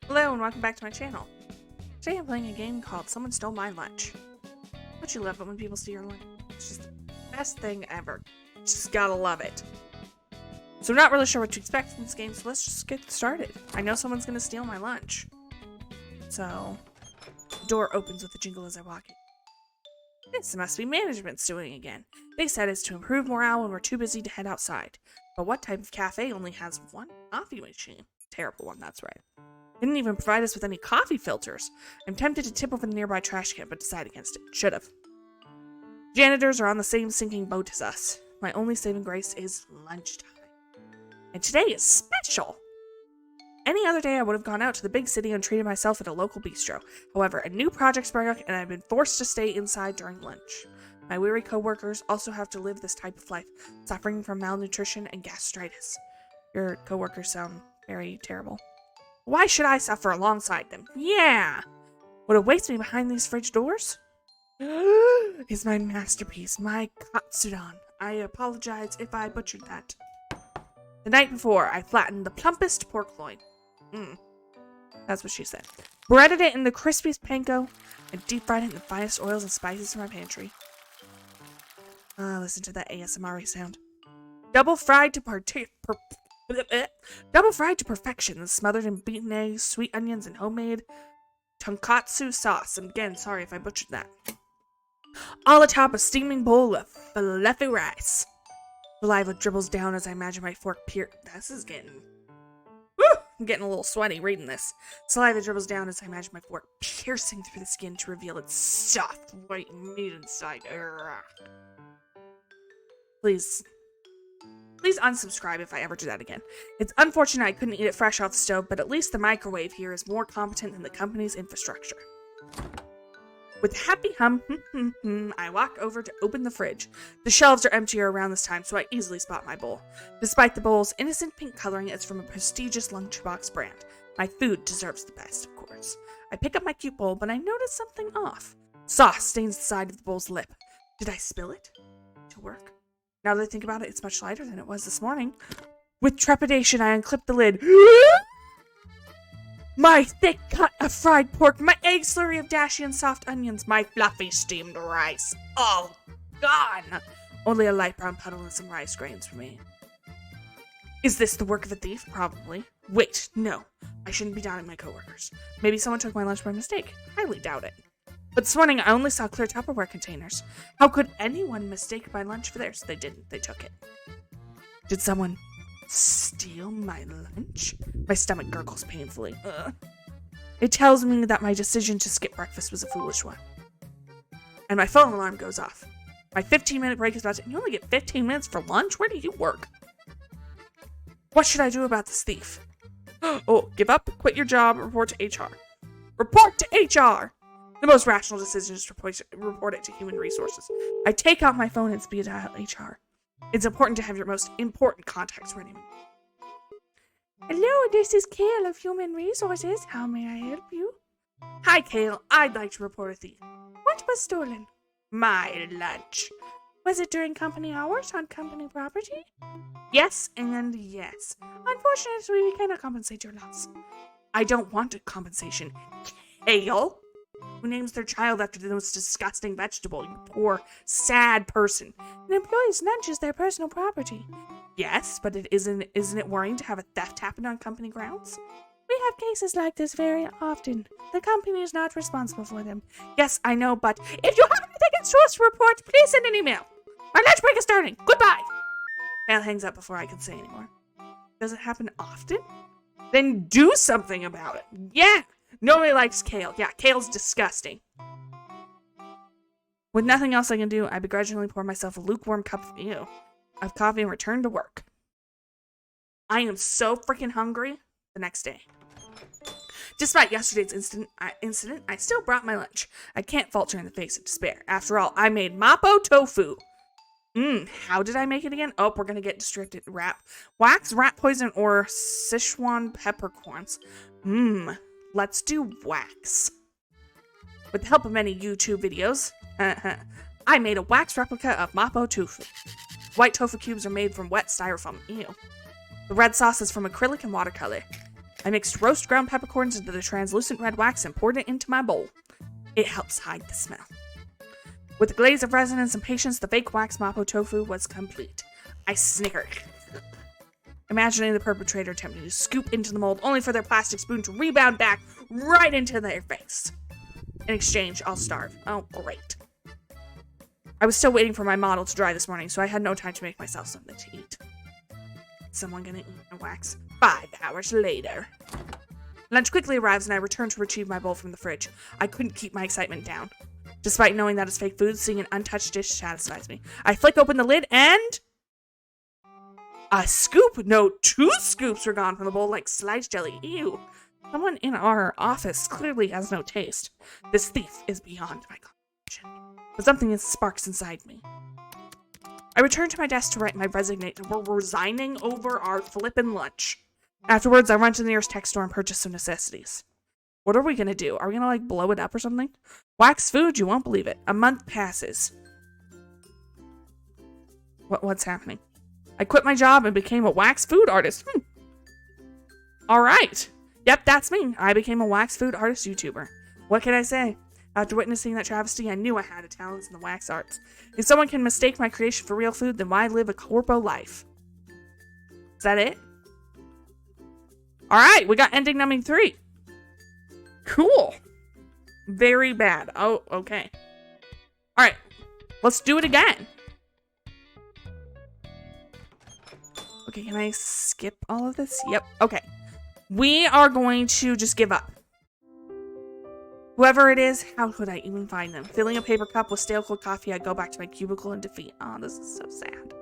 Hello and welcome back to my channel. Today I'm playing a game called Someone Stole My Lunch. Don't you love it when people steal your lunch? It's just the best thing ever. Just gotta love it. So I'm not really sure what to expect from this game, so let's just get started. I know someone's gonna steal my lunch. So, the door opens with a jingle as I walk in. This must be management's doing again. They said it's to improve morale when we're too busy to head outside. But what type of cafe only has one coffee machine? Terrible one, that's right. They didn't even provide us with any coffee filters. I'm tempted to tip over the nearby trash can, but decide against it. Should've. Janitors are on the same sinking boat as us. My only saving grace is lunchtime. And today is special! Any other day I would have gone out to the big city and treated myself at a local bistro. However, a new project sprang up and I've been forced to stay inside during lunch. My weary co-workers also have to live this type of life, suffering from malnutrition and gastritis. Your co-workers sound very terrible. Why should I suffer alongside them? Yeah! What awaits me behind these fridge doors is my masterpiece, my katsudon. I apologize if I butchered that. The night before, I flattened the plumpest pork loin. That's what she said. Breaded it in the crispiest panko and deep fried it in the finest oils and spices from my pantry. Listen to that ASMR sound. Double fried to perfection, smothered in beaten eggs, sweet onions, and homemade tonkatsu sauce. And again, sorry if I butchered that. All atop a steaming bowl of fluffy rice. Saliva dribbles down as I imagine my fork This is getting... Woo! I'm getting a little sweaty reading this. Saliva dribbles down as I imagine my fork piercing through the skin to reveal its soft, white meat inside. Please unsubscribe if I ever do that again. It's unfortunate I couldn't eat it fresh off the stove, but at least the microwave here is more competent than the company's infrastructure. With a happy hum, I walk over to open the fridge. The shelves are emptier around this time, so I easily spot my bowl. Despite the bowl's innocent pink coloring, it's from a prestigious lunchbox brand. My food deserves the best, of course. I pick up my cute bowl, but I notice something off. Sauce stains the side of the bowl's lip. Did I spill it? To work? Now that I think about it, it's much lighter than it was this morning. With trepidation, I unclip the lid. My thick cut of fried pork, my egg slurry of dashi and soft onions, my fluffy steamed rice. All gone! Only a light brown puddle and some rice grains for me. Is this the work of a thief? Probably. Wait, no. I shouldn't be doubting my coworkers. Maybe someone took my lunch by mistake. Highly doubt it. But this morning, I only saw clear Tupperware containers. How could anyone mistake my lunch for theirs? They didn't. They took it. Did someone steal my lunch? My stomach gurgles painfully. It tells me that my decision to skip breakfast was a foolish one. And my phone alarm goes off. My 15-minute break is about to... You only get 15 minutes for lunch? Where do you work? What should I do about this thief? Oh, give up, quit your job, report to HR. Report to HR! The most rational decision is to report it to Human Resources. I take out my phone and speed dial HR. It's important to have your most important contacts ready. Hello, this is Kale of Human Resources. How may I help you? Hi, Kale. I'd like to report a thief. What was stolen? My lunch. Was it during company hours on company property? Yes and yes. Unfortunately, we cannot compensate your loss. I don't want a compensation. Kale? Who names their child after the most disgusting vegetable, you poor, sad person? An employee's lunch is their personal property. Yes, but isn't it worrying to have a theft happen on company grounds? We have cases like this very often. The company is not responsible for them. Yes, I know, but if you have anything against us to report, please send an email. Our lunch break is starting. Goodbye. Hal hangs up before I can say anymore. Does it happen often? Then do something about it. Yeah. Nobody likes Kale. Yeah, Kale's disgusting. With nothing else I can do, I begrudgingly pour myself a lukewarm cup of coffee and return to work. I am so freaking hungry the next day. Despite yesterday's incident, I still brought my lunch. I can't falter in the face of despair. After all, I made mapo tofu. How did I make it again? Oh, we're gonna get distracted. Wax, rat poison, or Sichuan peppercorns. Let's do wax. With the help of many YouTube videos, I made a wax replica of mapo tofu. White tofu cubes are made from wet styrofoam. Ew. The red sauce is from acrylic and watercolor. I mixed roast ground peppercorns into the translucent red wax and poured it into my bowl. It helps hide the smell. With a glaze of resin and some patience, the fake wax mapo tofu was complete. I snickered, imagining the perpetrator attempting to scoop into the mold, only for their plastic spoon to rebound back right into their face. In exchange, I'll starve. Oh, great. I was still waiting for my model to dry this morning, so I had no time to make myself something to eat. Someone gonna eat my wax? 5 hours later. Lunch quickly arrives and I return to retrieve my bowl from the fridge. I couldn't keep my excitement down. Despite knowing that it's fake food, seeing an untouched dish satisfies me. I flick open the lid and... a scoop! No, 2 scoops were gone from the bowl like sliced jelly. Ew. Someone in our office clearly has no taste. This thief is beyond my comprehension. But something sparks inside me. I return to my desk to write my resignation. We're resigning over our flippin' lunch. Afterwards, I run to the nearest tech store and purchase some necessities. What are we gonna do? Are we gonna, like, blow it up or something? Wax food? You won't believe it. A month passes. What's happening? I quit my job and became a wax food artist. Alright. Yep, that's me. I became a wax food artist YouTuber. What can I say? After witnessing that travesty, I knew I had a talent in the wax arts. If someone can mistake my creation for real food, then why live a corpo life? Is that it? Alright, we got ending number 3. Cool. Very bad. Oh, okay. Alright, let's do it again. Okay, can I skip all of this? Yep, okay. We are going to just give up. Whoever it is, how could I even find them? Filling a paper cup with stale cold coffee, I go back to my cubicle in defeat. Oh, this is so sad.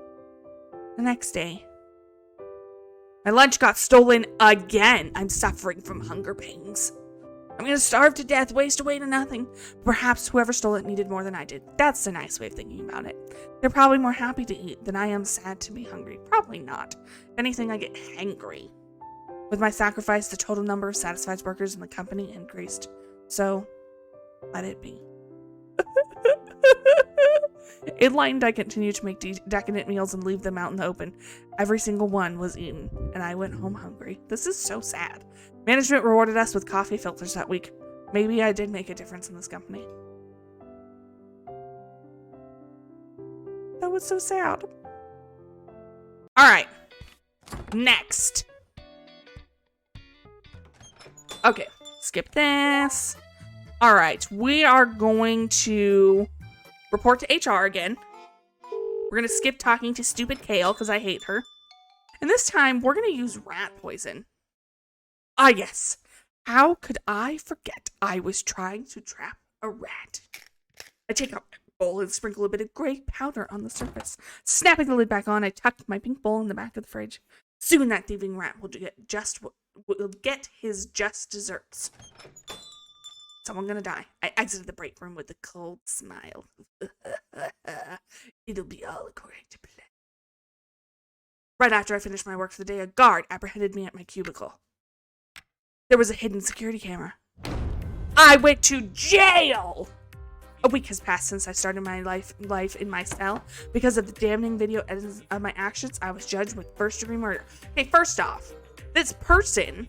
The next day, my lunch got stolen again. I'm suffering from hunger pangs. I'm gonna starve to death, waste away to nothing. Perhaps whoever stole it needed more than I did. That's a nice way of thinking about it. They're probably more happy to eat than I am sad to be hungry. Probably not. If anything, I get hangry. With my sacrifice, the total number of satisfied workers in the company increased. So, let it be. Enlightened, I continued to make decadent meals and leave them out in the open. Every single one was eaten, and I went home hungry. This is so sad. Management rewarded us with coffee filters that week. Maybe I did make a difference in this company. That was so sad. Alright. Next. Okay. Skip this. Alright. We are going to report to HR again. We're going to skip talking to stupid Kale because I hate her. And this time, we're going to use rat poison. Ah, yes. How could I forget I was trying to trap a rat? I take out my bowl and sprinkle a bit of gray powder on the surface. Snapping the lid back on, I tucked my pink bowl in the back of the fridge. Soon that thieving rat will get his just desserts. Someone gonna die. I exited the break room with a cold smile. It'll be all according to plan. Right after I finished my work for the day, a guard apprehended me at my cubicle. There was a hidden security camera. I went to jail! A week has passed since I started my life in my cell. Because of the damning video evidence of my actions, I was judged with first-degree murder. Okay, first off, this person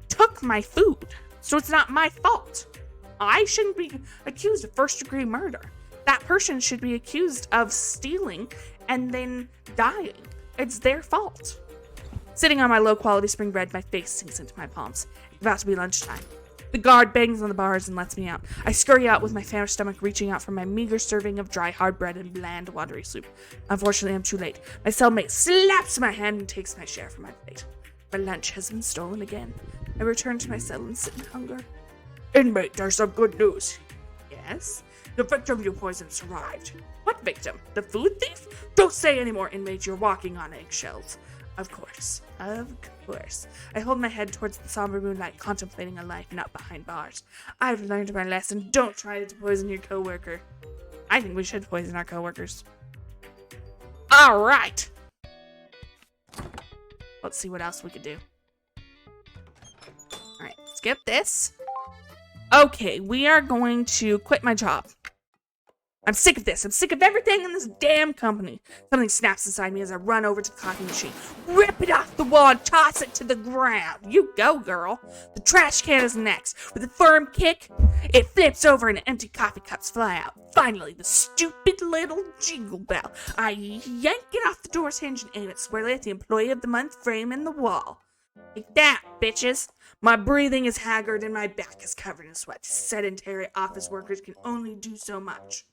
took my food, so it's not my fault. I shouldn't be accused of first-degree murder. That person should be accused of stealing and then dying. It's their fault. Sitting on my low-quality spring bread, my face sinks into my palms. It's about to be lunchtime. The guard bangs on the bars and lets me out. I scurry out with my famished stomach reaching out for my meager serving of dry, hard bread and bland, watery soup. Unfortunately, I'm too late. My cellmate slaps my hand and takes my share from my plate. My lunch has been stolen again. I return to my cell and sit in hunger. Inmate, there's some good news. Yes? The victim you poisoned survived. What victim? The food thief? Don't say anymore, inmate. You're walking on eggshells. Of course. Of course. I hold my head towards the somber moonlight, contemplating a life not behind bars. I've learned my lesson. Don't try to poison your coworker. I think we should poison our coworkers. All right. Let's see what else we could do. All right. Skip this. Okay, we are going to quit my job. I'm sick of this. I'm sick of everything in this damn company. Something snaps inside me as I run over to the coffee machine. Rip it off the wall and toss it to the ground. You go, girl. The trash can is next. With a firm kick, it flips over and empty coffee cups fly out. Finally, the stupid little jingle bell. I yank it off the door's hinge and aim it squarely at the employee of the month frame in the wall. Like that, bitches. My breathing is haggard and my back is covered in sweat. Sedentary office workers can only do so much.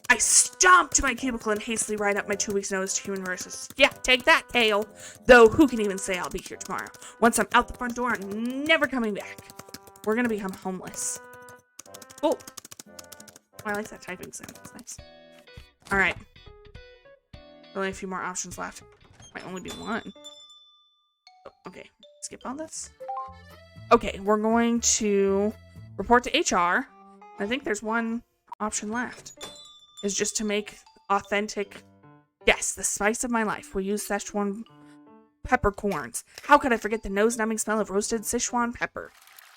I stomp to my cubicle and hastily write up my 2 weeks' notice to human resources. Yeah, take that, Kale. Though, who can even say I'll be here tomorrow? Once I'm out the front door, I'm never coming back. We're gonna become homeless. Oh, I like that typing sound. It's nice. All right. Only a few more options left. Might only be one. Oh, okay, skip all this. Okay, we're going to report to HR. I think there's one option left. Is just to make authentic. Yes, the spice of my life. We'll use Szechuan peppercorns. How could I forget the nose-numbing smell of roasted Szechuan pepper?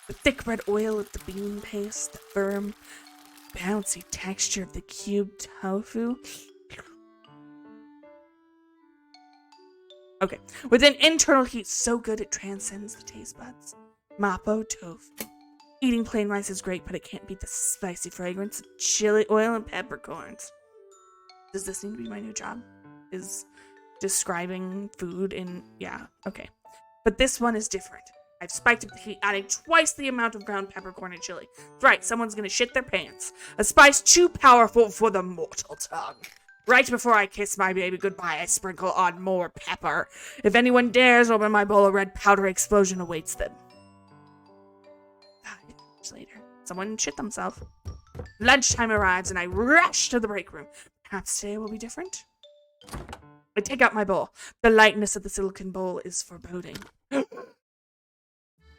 The thick red oil of the bean paste, the firm, bouncy texture of the cubed tofu. Okay, with an internal heat so good it transcends the taste buds. Mapo tofu. Eating plain rice is great, but it can't beat the spicy fragrance of chili oil and peppercorns. Does this need to be my new job? Is describing food in... Yeah, okay. But this one is different. I've spiked up the heat, adding twice the amount of ground peppercorn and chili. That's right, someone's gonna shit their pants. A spice too powerful for the mortal tongue. Right before I kiss my baby goodbye, I sprinkle on more pepper. If anyone dares open my bowl, a red powder explosion awaits them. Later, someone shit themselves. Lunchtime arrives and I rush to the break room. Perhaps today will be different. I take out my bowl. The lightness of the silicon bowl is foreboding.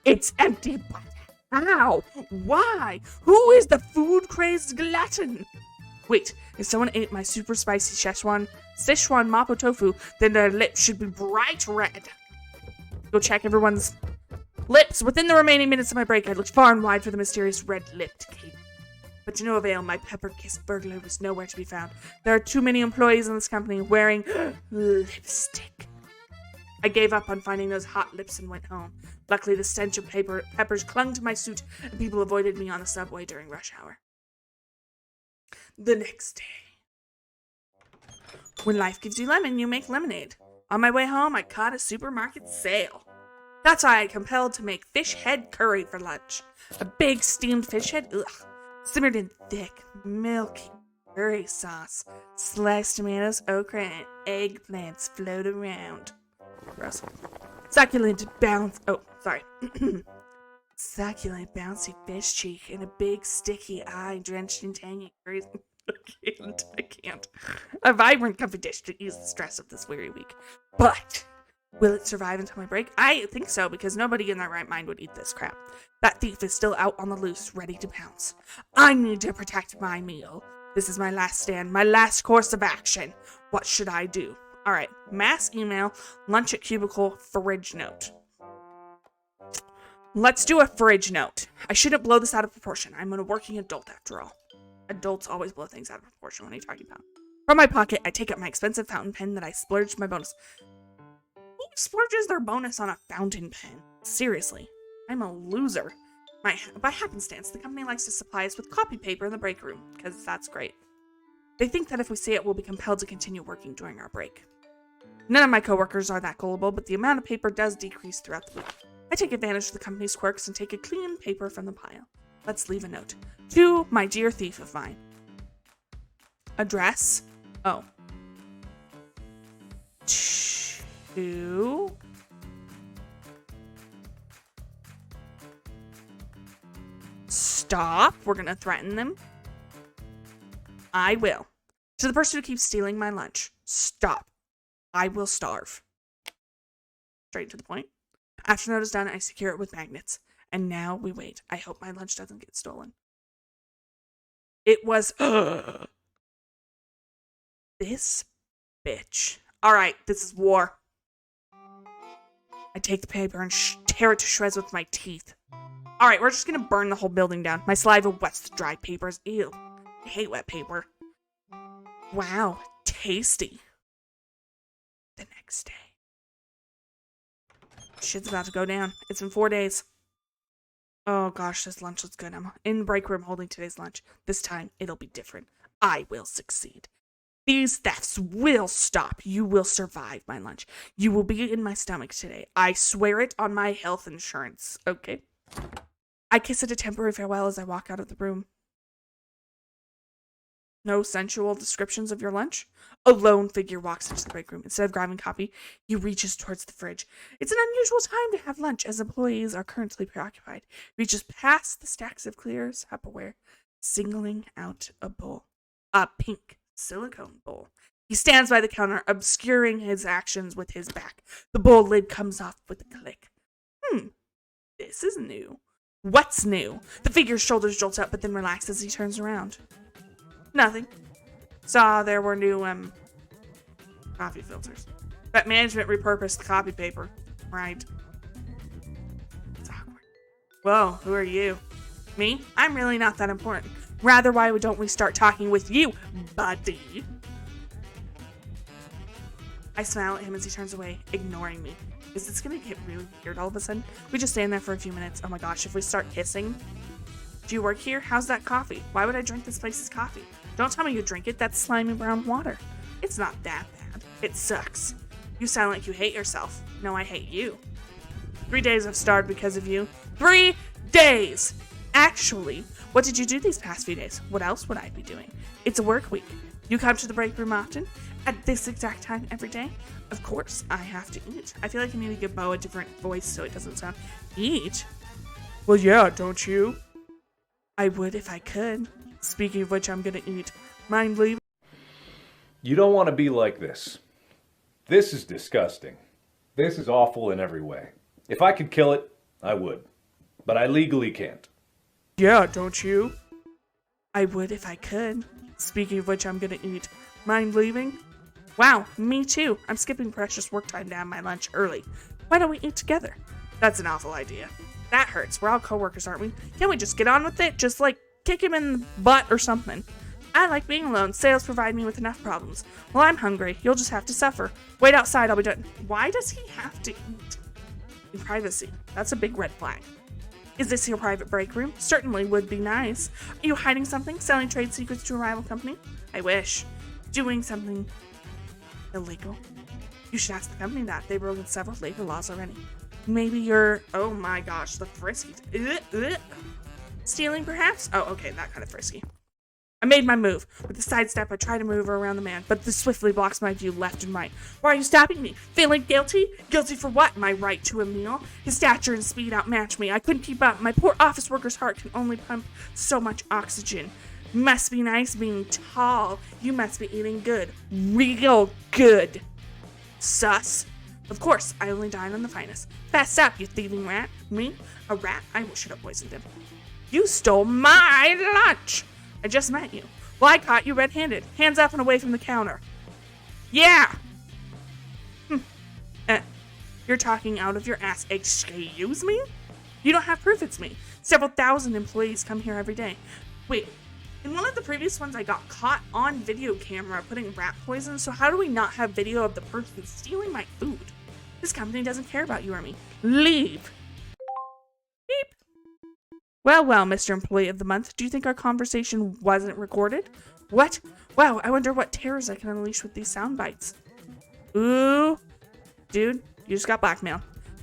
It's empty, but how? Why? Who is the food-crazed glutton? Wait, if someone ate my super spicy Szechuan mapo tofu, then their lips should be bright red. Go check everyone's lips. Within the remaining minutes of my break, I looked far and wide for the mysterious red-lipped cape. But to no avail, my pepper-kissed burglar was nowhere to be found. There are too many employees in this company wearing lipstick. I gave up on finding those hot lips and went home. Luckily, the stench of peppers clung to my suit, and people avoided me on the subway during rush hour. The next day. When life gives you lemon, you make lemonade. On my way home, I caught a supermarket sale. That's why I compelled to make fish head curry for lunch. A big steamed fish head, simmered in thick, milky curry sauce. Sliced tomatoes, okra, and eggplants float around. Gross. Succulent Succulent bouncy fish cheek and a big sticky eye drenched in tangy curry. I can't. A vibrant comfy dish to ease the stress of this weary week. But will it survive until my break? I think so, because nobody in their right mind would eat this crap. That thief is still out on the loose, ready to pounce. I need to protect my meal. This is my last stand, my last course of action. What should I do? Alright, mass email, lunch at cubicle, fridge note. Let's do a fridge note. I shouldn't blow this out of proportion. I'm a working adult after all. Adults always blow things out of proportion. What are you talking about? From my pocket, I take out my expensive fountain pen that I splurged my bonus. Who splurges their bonus on a fountain pen? Seriously, I'm a loser. By happenstance, the company likes to supply us with copy paper in the break room, because that's great. They think that if we say it, we'll be compelled to continue working during our break. None of my coworkers are that gullible, but the amount of paper does decrease throughout the week. I take advantage of the company's quirks and take a clean paper from the pile. Let's leave a note. To my dear thief of mine. Address. Oh. To... Stop. We're gonna threaten them. I will. To the person who keeps stealing my lunch. Stop. I will starve. Straight to the point. After the note is done, I secure it with magnets. And now we wait. I hope my lunch doesn't get stolen. It was... This bitch. Alright, this is war. I take the paper and tear it to shreds with my teeth. Alright, we're just gonna burn the whole building down. My saliva wets the dried papers. Ew. I hate wet paper. Wow, tasty. The next day. Shit's about to go down. It's been 4 days. Oh gosh, this lunch looks good. I'm in the break room holding today's lunch. This time, it'll be different. I will succeed. These thefts will stop. You will survive my lunch. You will be in my stomach today. I swear it on my health insurance. Okay? I kiss it a temporary farewell as I walk out of the room. No sensual descriptions of your lunch? A lone figure walks into the break room. Instead of grabbing coffee, he reaches towards the fridge. It's an unusual time to have lunch as employees are currently preoccupied. He reaches past the stacks of clear Tupperware, singling out a bowl. A pink silicone bowl. He stands by the counter, obscuring his actions with his back. The bowl lid comes off with a click. This is new. What's new? The figure's shoulders jolt up, but then relax as he turns around. Nothing. Saw there were new, coffee filters. But management repurposed the copy paper. Right. It's awkward. Whoa, who are you? Me? I'm really not that important. Rather, why don't we start talking with you, buddy? I smile at him as he turns away, ignoring me. Is this gonna get really weird all of a sudden? We just stand there for a few minutes. Oh my gosh, if we start kissing. Do you work here? How's that coffee? Why would I drink this place's coffee? Don't tell me you drink it. That's slimy brown water. It's not that bad. It sucks. You sound like you hate yourself. No, I hate you. 3 days I've starved because of you. 3 days! Actually, what did you do these past few days? What else would I be doing? It's a work week. You come to the break room often? At this exact time every day? Of course, I have to eat. I feel like I need to give Bo a different voice so it doesn't sound... Eat? Well, yeah, don't you? I would if I could. Speaking of which, I'm gonna eat. Mind leaving? You don't want to be like this. This is disgusting. This is awful in every way. If I could kill it, I would. But I legally can't. Yeah, don't you? I would if I could. Speaking of which, I'm gonna eat. Mind leaving? Wow, me too. I'm skipping precious work time to have my lunch early. Why don't we eat together? That's an awful idea. That hurts. We're all coworkers, aren't we? Can't we just get on with it? Just, like, kick him in the butt or something. I like being alone. Sales provide me with enough problems. Well, I'm hungry. You'll just have to suffer. Wait outside. I'll be done. Why does he have to eat? In privacy. That's a big red flag. Is this your private break room? Certainly would be nice. Are you hiding something? Selling trade secrets to a rival company? I wish. Doing something illegal? You should ask the company that. They've broken several labor laws already. Maybe you're... Oh my gosh, the frisky... Stealing, perhaps? Oh, okay, that kind of frisky. I made my move. With a sidestep, I try to move around the man, but this swiftly blocks my view left and right. Why are you stopping me? Feeling guilty? Guilty for what? My right to a meal? His stature and speed outmatch me. I couldn't keep up. My poor office worker's heart can only pump so much oxygen. Must be nice being tall. You must be eating good. Real good. Sus. Of course, I only dine on the finest. Fess up, you thieving rat. Me? A rat? I should have poisoned him. You stole my lunch! I just met you. Well, I caught you red-handed. Hands up and away from the counter. Yeah! You're talking out of your ass. Excuse me? You don't have proof it's me. Several thousand employees come here every day. Wait, in one of the previous ones I got caught on video camera putting rat poison, so how do we not have video of the person stealing my food? This company doesn't care about you or me. Leave! Beep. Well, Mr. Employee of the Month, do you think our conversation wasn't recorded? What? Wow, I wonder what terrors I can unleash with these sound bites. Ooh. Dude, you just got blackmailed.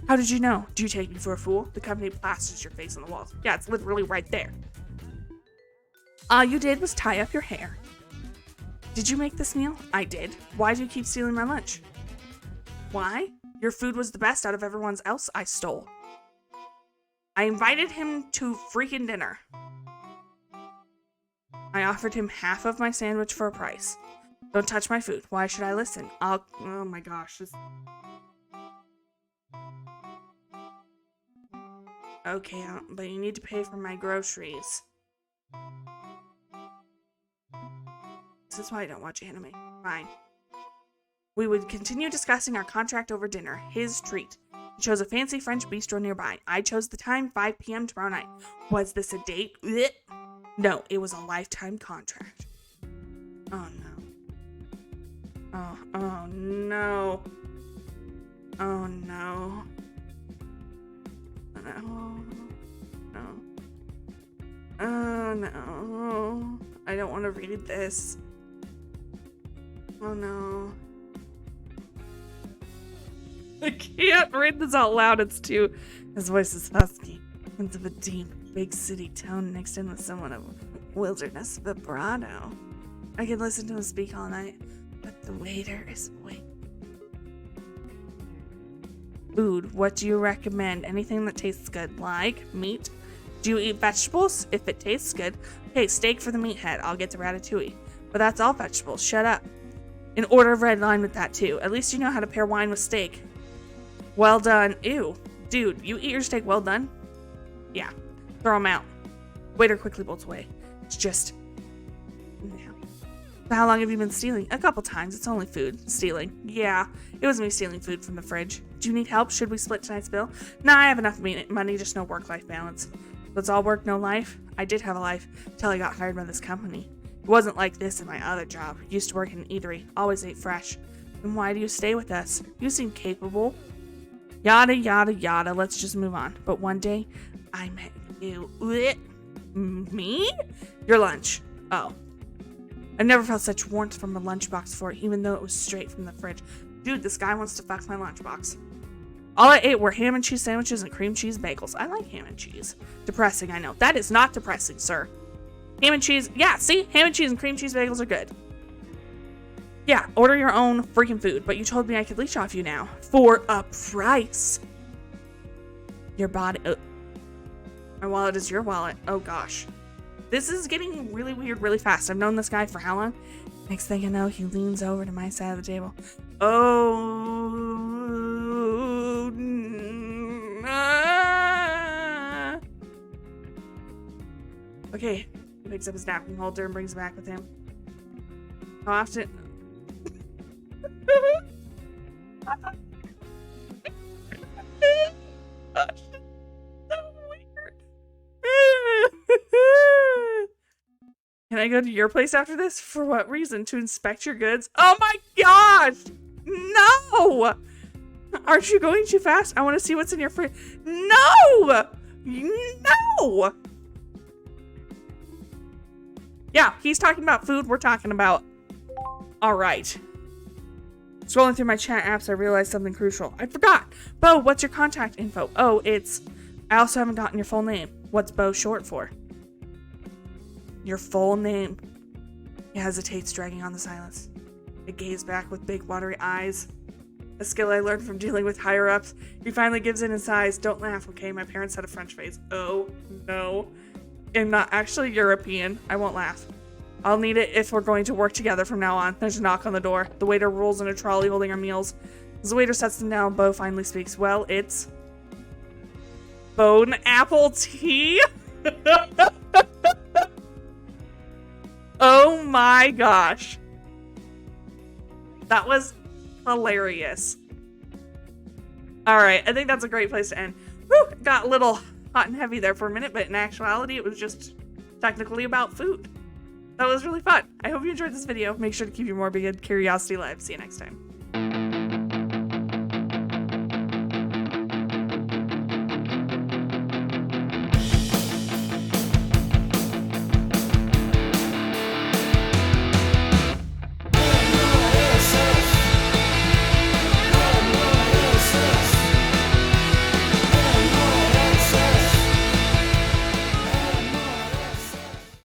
How did you know? Do you take me for a fool? The company plasters your face on the walls. Yeah, it's literally right there. All you did was tie up your hair. Did you make this meal? I did. Why do you keep stealing my lunch? Why? Your food was the best out of everyone's else I stole. I invited him to freaking dinner. I offered him half of my sandwich for a price. Don't touch my food. Why should I listen? Oh my gosh. Okay, but you need to pay for my groceries. This is why I don't watch anime. Fine. We would continue discussing our contract over dinner. His treat. He chose a fancy French bistro nearby. I chose the time, 5 p.m. tomorrow night. Was this a date? Blech. No, it was a lifetime contract. Oh no. Oh no. Oh no. No. No. Oh no. I don't want to read this. Oh no. I can't read this out loud, it's too... His voice is husky. Hints of a deep, big city tone mixed in with somewhat of wilderness vibrato. I could listen to him speak all night, but the waiter is awake. Food, what do you recommend? Anything that tastes good, like meat? Do you eat vegetables? If it tastes good. Okay, steak for the meathead. I'll get the ratatouille. But that's all vegetables. Shut up. An order of red wine with that too. At least you know how to pair wine with steak. Well done. Ew. Dude, you eat your steak well done? Yeah. Throw them out. Waiter quickly bolts away. It's just... No. How long have you been stealing? A couple times. It's only food. Stealing. Yeah. It was me stealing food from the fridge. Do you need help? Should we split tonight's bill? Nah, I have enough money, just no work-life balance. So it's all work, no life? I did have a life, till I got hired by this company. It wasn't like this in my other job. Used to work in an eatery. Always ate fresh. Then why do you stay with us? You seem capable. Yada, yada, yada. Let's just move on. But one day, I met you. Me? Your lunch. Oh. I've never felt such warmth from a lunchbox before, even though it was straight from the fridge. Dude, this guy wants to fuck my lunchbox. All I ate were ham and cheese sandwiches and cream cheese bagels. I like ham and cheese. Depressing, I know. That is not depressing, sir. Ham and cheese. Yeah, see? Ham and cheese and cream cheese bagels are good. Yeah, order your own freaking food. But you told me I could leech off you now. For a price. Your body... my wallet is your wallet. Oh, gosh. This is getting really weird really fast. I've known this guy for how long? Next thing I know, he leans over to my side of the table. Oh... Okay. He picks up his napkin holder and brings it back with him. How often... Can I go to your place after this? For what reason? To inspect your goods? Oh my gosh! No! Aren't you going too fast? I want to see what's in your fridge. No! No! Yeah, he's talking about food. We're talking about... Alright. Scrolling through my chat apps, I realized something crucial. I forgot. Bo, what's your contact info? Oh, it's... I also haven't gotten your full name. What's Bo short for? Your full name. He hesitates, dragging on the silence. I gaze back with big, watery eyes. A skill I learned from dealing with higher-ups. He finally gives in and sighs. Don't laugh, okay? My parents had a French face. Oh, no. I'm not actually European. I won't laugh. I'll need it if we're going to work together from now on. There's a knock on the door. The waiter rolls in a trolley holding our meals. As the waiter sets them down, Bo finally speaks. Well, it's... bone apple tea? Oh my gosh. That was hilarious. Alright, I think that's a great place to end. Whew, got a little hot and heavy there for a minute, but in actuality, it was just technically about food. That was really fun. I hope you enjoyed this video. Make sure to keep your morbid curiosity alive. See you next time.